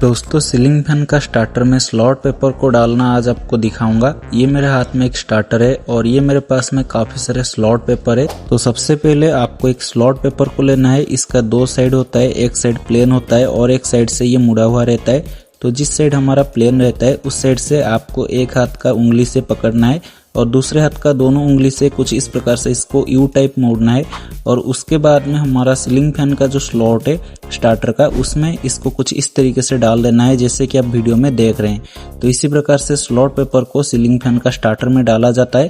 दोस्तों ceiling fan का starter में स्लॉट पेपर को डालना आज आपको दिखाऊंगा। ये मेरे हाथ में एक स्टार्टर है और ये मेरे पास में काफी सारे स्लॉट पेपर है। तो सबसे पहले आपको एक स्लॉट पेपर को लेना है। इसका दो साइड होता है, एक साइड प्लेन होता है और एक साइड से ये मुड़ा हुआ रहता है। तो जिस साइड हमारा प्लेन रहता है उस साइड से आपको एक हाथ का उंगली से पकड़ना है और दूसरे हाथ का दोनों उंगली से कुछ इस प्रकार से इसको यू टाइप मोड़ना है। और उसके बाद में हमारा सीलिंग फैन का जो स्लॉट है स्टार्टर का, उसमें इसको कुछ इस तरीके से डाल देना है जैसे कि आप वीडियो में देख रहे हैं। तो इसी प्रकार से स्लॉट पेपर को सीलिंग फैन का स्टार्टर में डाला जाता है